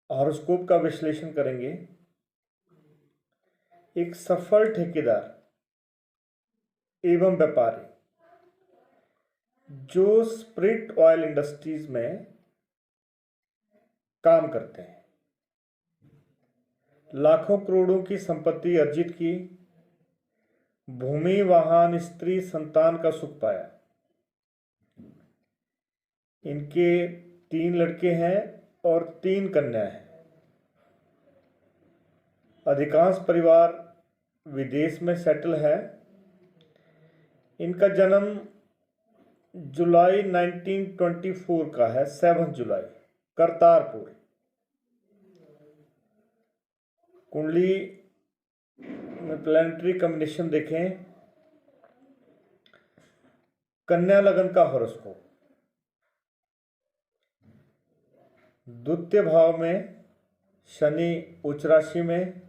Horoscope का विश्लेषण करेंगे। एक सफल ठेकेदार एवं व्यापारी जो स्प्रिट ऑयल इंडस्ट्रीज में काम करते हैं, लाखों करोड़ों की संपत्ति अर्जित की, भूमि वाहन स्त्री संतान का सुख पाया। इनके 3 लड़के हैं और 3 कन्याएं हैं। अधिकांश परिवार विदेश में सेटल है। इनका जन्म जुलाई 1924 का है, 7 जुलाई, करतारपुर। कुंडली में प्लैनेटरी कॉम्बिनेशन देखें। कन्या लगन का हॉरोस्कोप द्वितीय भाव में शनि उच्च राशि में,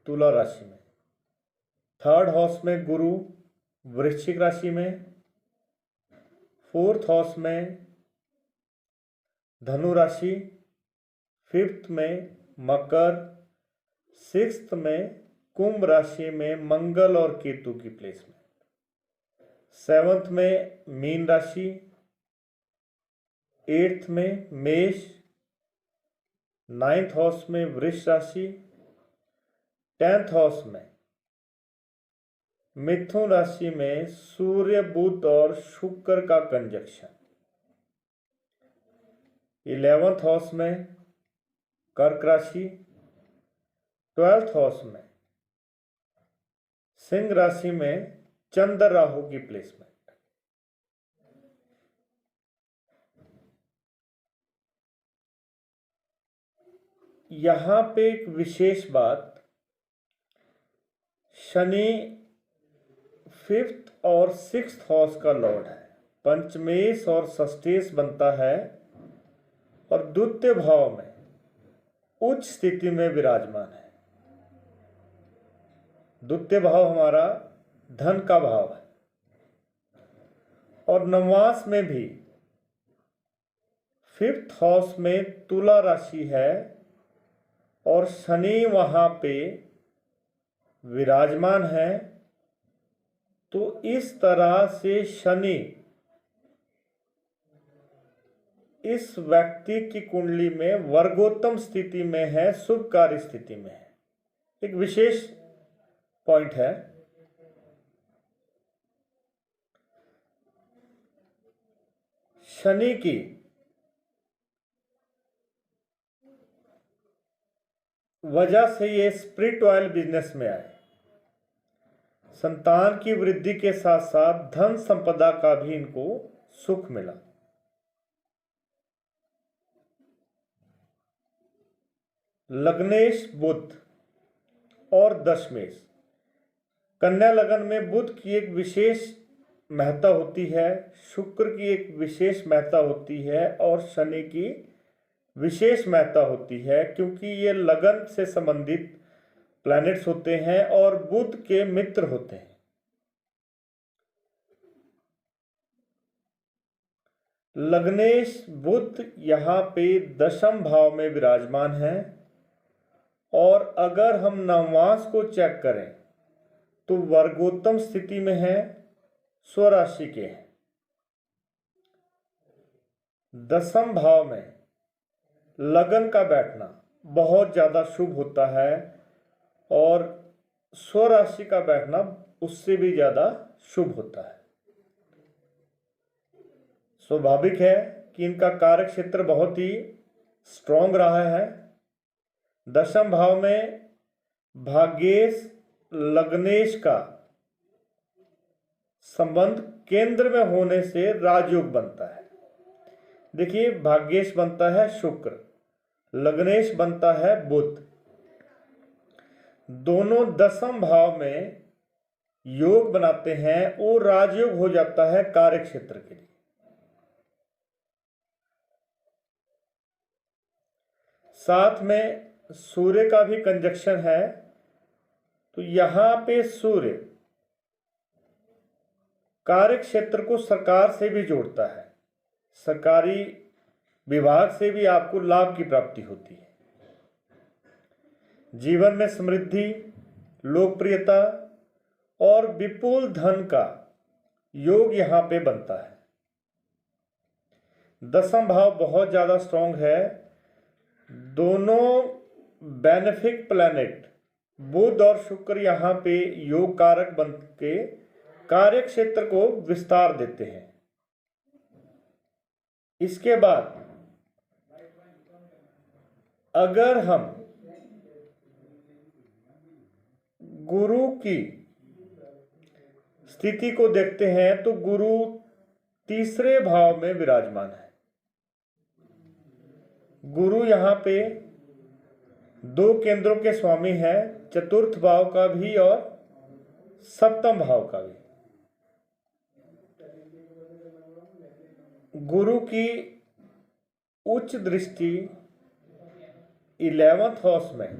तुला राशि में। 3rd हाउस में गुरु वृश्चिक राशि में, 4th हाउस में धनु राशि, 5th में मकर, 6th में कुंभ राशि में मंगल और केतु की प्लेसमेंट, 7th में मीन राशि, 8th में मेष, 9th हाउस में वृष राशि, 10th हाउस में मिथुन राशि में सूर्य बुध और शुक्र का कंजक्शन, 11th हाउस में कर्क राशि, 12th हाउस में सिंह राशि में चंद्र राहु की प्लेसमेंट। यहां पे एक विशेष बात, शनि 5th और 6th हाउस का लॉर्ड है, पंचमेश और षष्ठेश बनता है और द्वितीय भाव में उच्च स्थिति में विराजमान है। द्वितीय भाव हमारा धन का भाव है और नवमास में भी 5th हाउस में तुला राशि है और शनि वहां पे विराजमान है। तो इस तरह से शनि इस व्यक्ति की कुंडली में वर्गोत्तम स्थिति में है, शुभ कार्य स्थिति में है। एक विशेष पॉइंट है। शनि की वजह से ये स्प्रिट ऑयल बिजनेस में आए। संतान की वृद्धि के साथ साथ धन संपदा का भी इनको सुख मिला। लग्नेश बुध और दशमेश, कन्या लगन में बुध की एक विशेष महत्ता होती है, शुक्र की एक विशेष महत्ता होती है और शनि की विशेष महत्ता होती है, क्योंकि ये लगन से संबंधित प्लैनेट्स होते हैं और बुध के मित्र होते हैं। लग्नेश बुध यहाँ पे 10th भाव में विराजमान है और अगर हम नवमास को चेक करें तो वर्गोत्तम स्थिति में है, स्वराशि के हैं। 10th भाव में लगन का बैठना बहुत ज्यादा शुभ होता है और स्वराशि का बैठना उससे भी ज्यादा शुभ होता है। स्वाभाविक है कि इनका कार्य क्षेत्र बहुत ही स्ट्रॉन्ग रहा है। 10th भाव में भाग्येश लग्नेश का संबंध केंद्र में होने से राजयोग बनता है। देखिए, भाग्येश बनता है शुक्र, लग्नेश बनता है बुध। दोनों 10th भाव में योग बनाते हैं और राजयोग हो जाता है कार्य क्षेत्र के लिए। साथ में सूर्य का भी कंजक्शन है, तो यहां पे सूर्य कार्य क्षेत्र को सरकार से भी जोड़ता है। सरकारी विभाग से भी आपको लाभ की प्राप्ति होती है। जीवन में समृद्धि, लोकप्रियता और विपुल धन का योग यहां पे बनता है। दसम भाव बहुत ज्यादा स्ट्रांग है। दोनों बेनिफिक प्लैनेट बुध और शुक्र यहां पे योग कारक बन के कार्य क्षेत्र को विस्तार देते हैं। इसके बाद अगर हम गुरु की स्थिति को देखते हैं तो गुरु तीसरे भाव में विराजमान है। गुरु यहां पे दो केंद्रों के स्वामी हैं, चतुर्थ भाव का भी और सप्तम भाव का भी। गुरु की उच्च दृष्टि 11th हाउस में,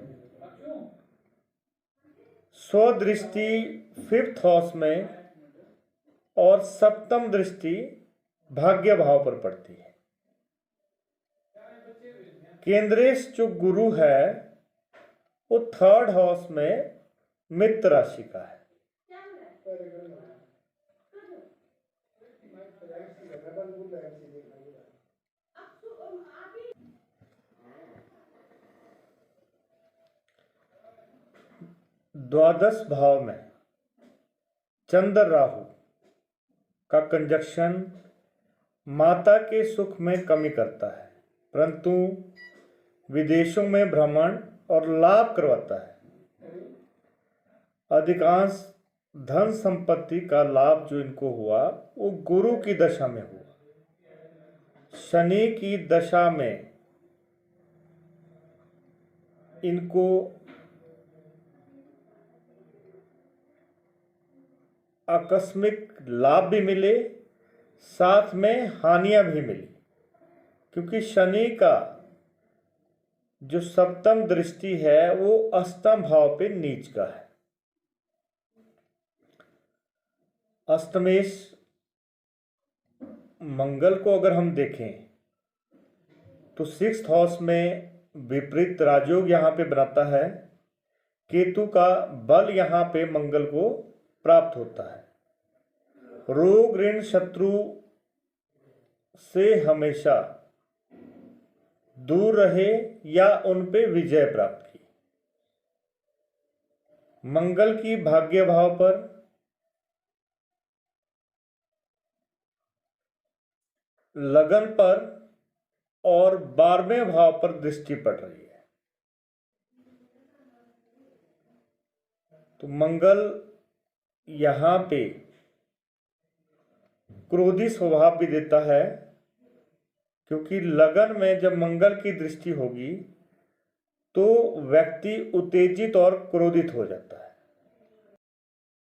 स्वदृष्टि 5th हाउस में और सप्तम दृष्टि भाग्य भाव पर पड़ती है। केंद्रेश जो गुरु है वो 3rd हाउस में मित्र राशि का है। द्वादश भाव में चंद्र राहु का कंजक्शन माता के सुख में कमी करता है, परंतु विदेशों में भ्रमण और लाभ करवाता है। अधिकांश धन संपत्ति का लाभ जो इनको हुआ वो गुरु की दशा में हुआ। शनि की दशा में इनको आकस्मिक लाभ भी मिले, साथ में हानियां भी मिली, क्योंकि शनि का जो सप्तम दृष्टि है वो अष्टम भाव पे नीच का है। अष्टमेश मंगल को अगर हम देखें तो 6th हाउस में विपरीत राजयोग यहां पे बनाता है। केतु का बल यहां पे मंगल को प्राप्त होता है। रोग ऋण शत्रु से हमेशा दूर रहे या उन पे विजय प्राप्त की। मंगल की भाग्य भाव पर लगन पर और 12वें भाव पर दृष्टि पड़ रही है। तो मंगल यहां पे क्रोधी स्वभाव भी देता है, क्योंकि लगन में जब मंगल की दृष्टि होगी तो व्यक्ति उत्तेजित और क्रोधित हो जाता है।